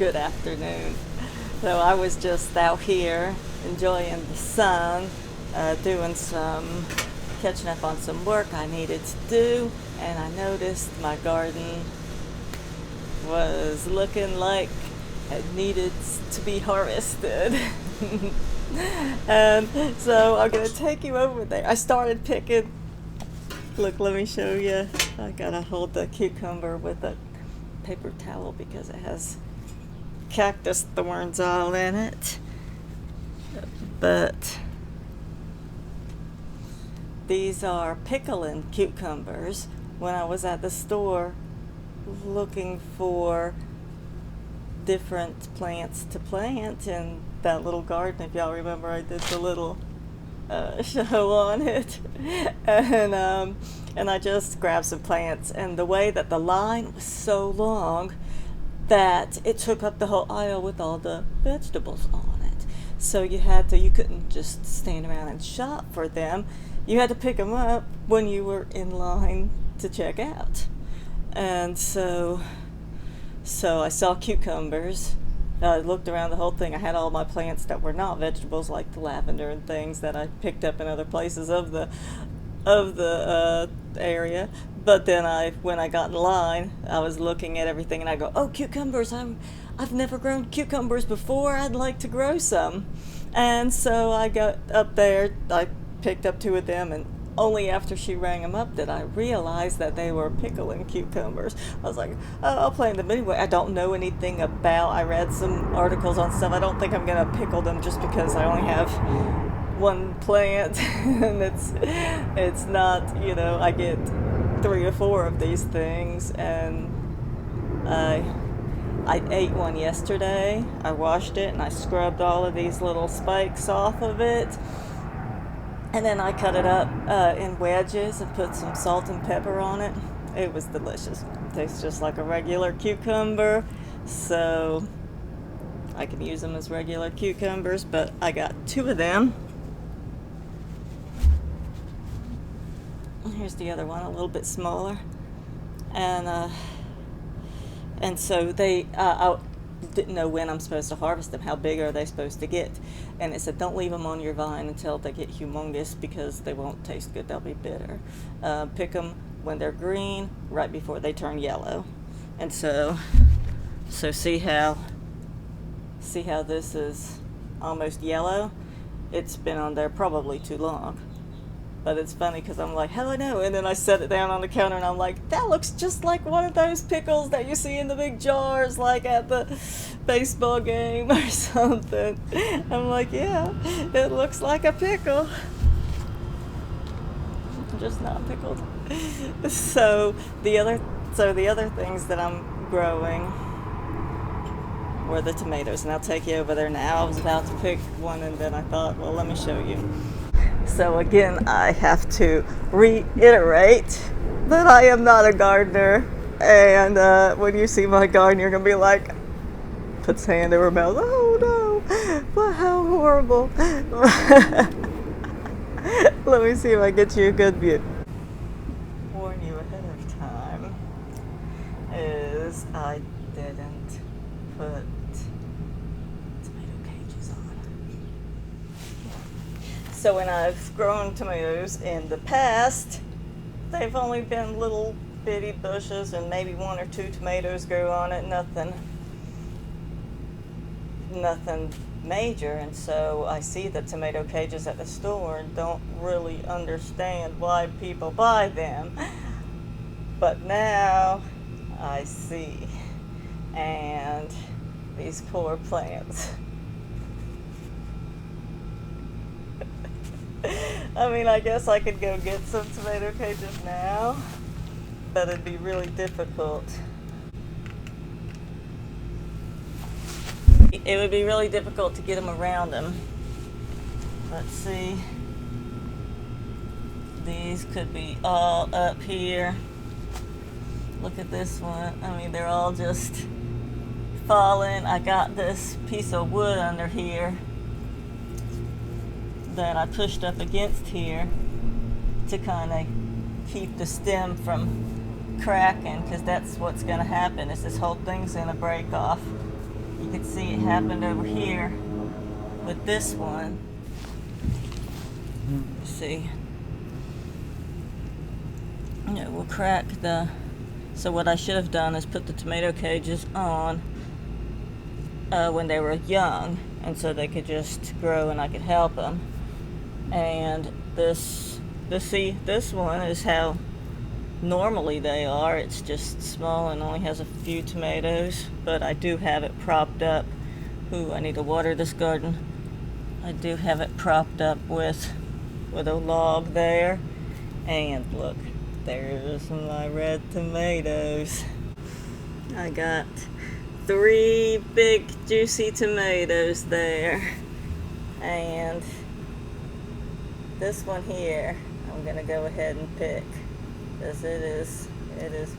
good afternoon. So I was just out here enjoying the sun, doing some catching up on some work I needed to do, and I noticed my garden was looking like it needed to be harvested. And so I'm gonna take you over there. I started picking. Look, let me show you. I gotta hold the cucumber with a paper towel because it has cactus thorns all in it. But these are pickling cucumbers. When I was at the store looking for different plants to plant in that little garden, if y'all remember, I did the little show on it, and I just grabbed some plants, and the way that the line was so long that it took up the whole aisle with all the vegetables on it. So you couldn't just stand around and shop for them. You had to pick them up when you were in line to check out. And so I saw cucumbers. I looked around the whole thing. I had all my plants that were not vegetables, like the lavender and things that I picked up in other places of the area. But then when I got in line, I was looking at everything, and I go, "Oh, cucumbers! I've never grown cucumbers before. I'd like to grow some." And so I got up there. I picked up two of them, and only after she rang them up did I realize that they were pickling cucumbers. I was like, "Oh, I'll plant them anyway." I don't know anything about. I read some articles on stuff. I don't think I'm gonna pickle them just because I only have one plant, and it's not, I get 3 or 4 of these things, and I ate one yesterday. I washed it and I scrubbed all of these little spikes off of it, and then I cut it up in wedges and put some salt and pepper on it. It was delicious. It tastes just like a regular cucumber, so I can use them as regular cucumbers, but I got 2 of them. Here's the other one, a little bit smaller, and so I didn't know when I'm supposed to harvest them. How big are they supposed to get? And it said, don't leave them on your vine until they get humongous because they won't taste good. They'll be bitter. Pick them when they're green, right before they turn yellow. And so see how this is almost yellow? It's been on there probably too long. But it's funny because I'm like, how do I know? And then I set it down on the counter and I'm like, that looks just like one of those pickles that you see in the big jars, like at the baseball game or something. I'm like, yeah, it looks like a pickle. Just not pickled. So the other things that I'm growing were the tomatoes. And I'll take you over there now. I was about to pick one and then I thought, well, let me show you. So again, I have to reiterate that I am not a gardener, and when you see my garden, you're gonna be like, puts hand over mouth, oh no, but how horrible. Let me see if I get you a good view. Warn you ahead of time is I didn't put So when I've grown tomatoes in the past, they've only been little bitty bushes and maybe 1 or 2 tomatoes grow on it, nothing major. And so I see the tomato cages at the store and don't really understand why people buy them. But now I see, and these poor plants. I mean, I guess I could go get some tomato cages now, but it'd be really difficult. It would be really difficult to get them around them. Let's see. These could be all up here. Look at this one. I mean, they're all just falling. I got this piece of wood under here that I pushed up against here to kind of keep the stem from cracking, because that's what's going to happen, is this whole thing's going to break off You can see it happened over here with this one. See, we'll crack the, so what I should have done is put the tomato cages on when they were young, and so they could just grow and I could help them. And this one is how normally they are. It's just small and only has a few tomatoes, but I do have it propped up. Ooh, I need to water this garden. I do have it propped up with a log there, and look, there's my red tomatoes. I got 3 big juicy tomatoes there, and this one here I'm gonna go ahead and pick because it is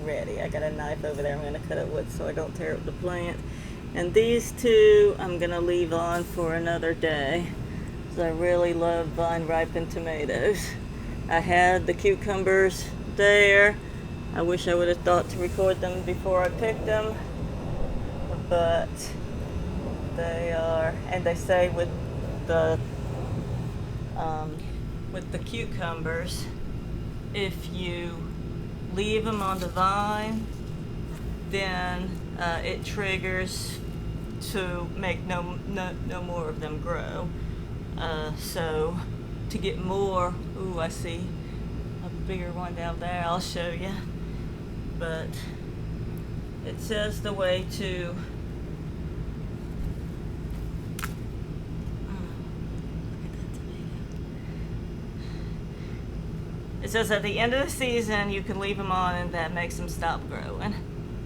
ready. I got a knife over there. I'm gonna cut it with so I don't tear up the plant, and these 2 I'm gonna leave on for another day. I really love vine ripened tomatoes. I had the cucumbers there. I wish I would have thought to record them before I picked them, but they are, and they say with the cucumbers, if you leave them on the vine, then it triggers to make no more of them grow. So to get more, ooh, I see a bigger one down there, I'll show you. But it says the way to it says at the end of the season you can leave them on and that makes them stop growing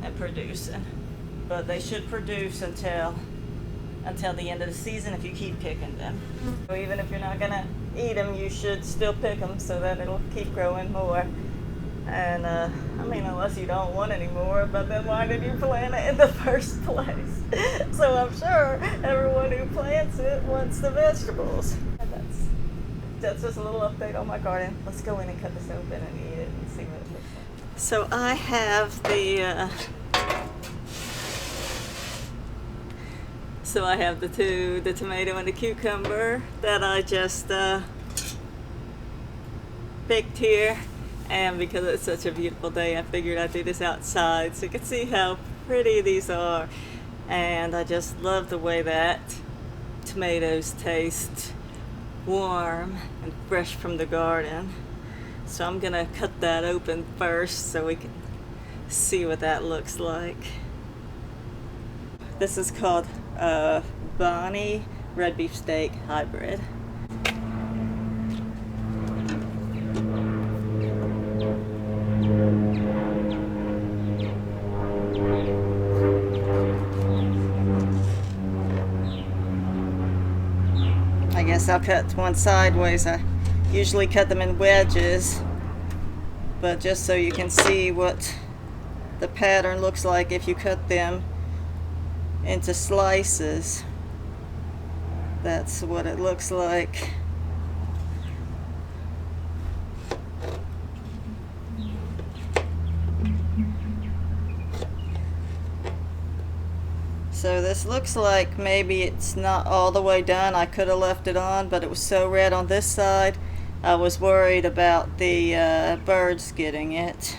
and producing. But they should produce until the end of the season if you keep picking them. So even if you're not gonna eat them, you should still pick them so that it'll keep growing more. And I mean, unless you don't want any more, but then why did you plant it in the first place? So I'm sure everyone who plants it wants the vegetables. And that's just a little update on my garden. Let's go in and cut this open and eat it and see what it looks like. So I have the tomato and the cucumber that I just picked here, and because it's such a beautiful day I figured I'd do this outside so you can see how pretty these are. And I just love the way that tomatoes taste warm and fresh from the garden. So I'm gonna cut that open first so we can see what that looks like. This is called Bonnie red beef steak hybrid. I guess I'll cut one sideways. I usually cut them in wedges, but just so you can see what the pattern looks like if you cut them into slices. That's what it looks like. So this looks like maybe it's not all the way done. I could have left it on, but it was so red on this side, I was worried about the birds getting it.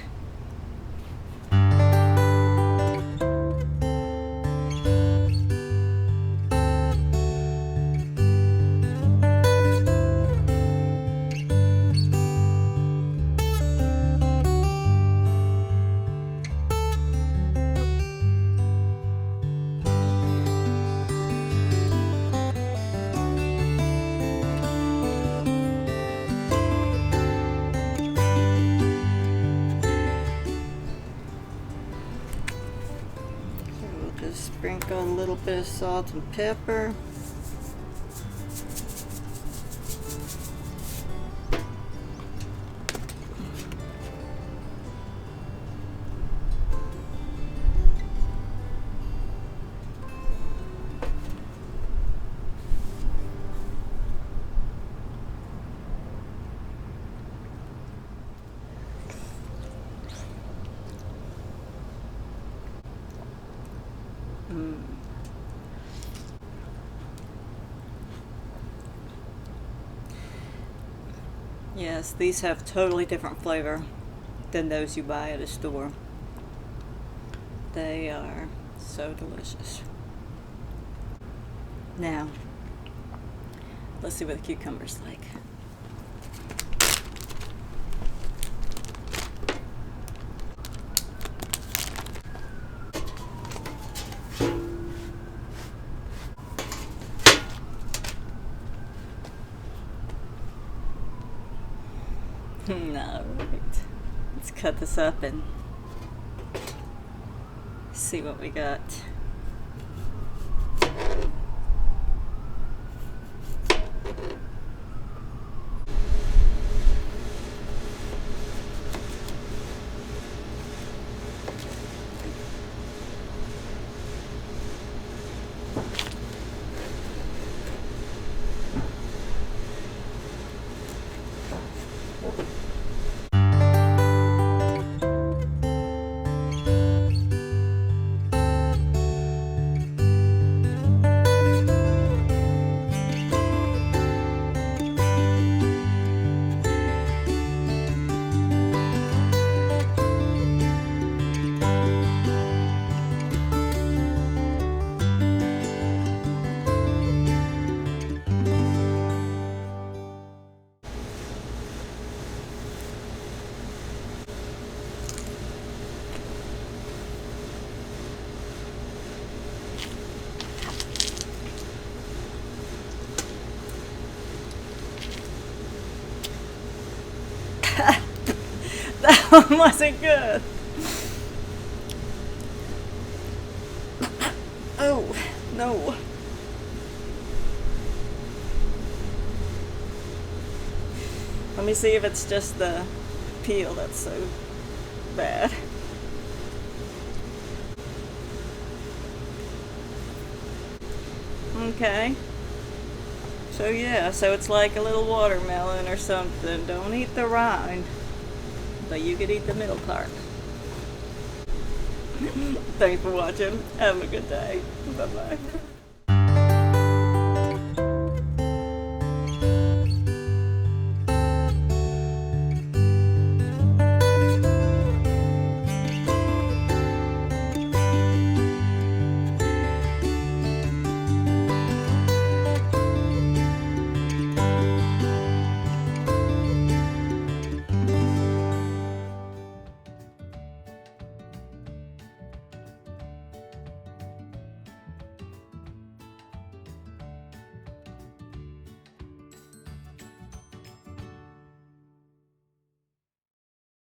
Sprinkle a little bit of salt and pepper. Yes, these have totally different flavor than those you buy at a store. They are so delicious. Now, let's see what the cucumber's like. All right, let's cut this up and see what we got. That one wasn't good. Oh, no. Let me see if it's just the peel that's so bad. Okay. So yeah, so it's like a little watermelon or something. Don't eat the rind, but you could eat the middle part. Thanks for watching. Have a good day. Bye-bye.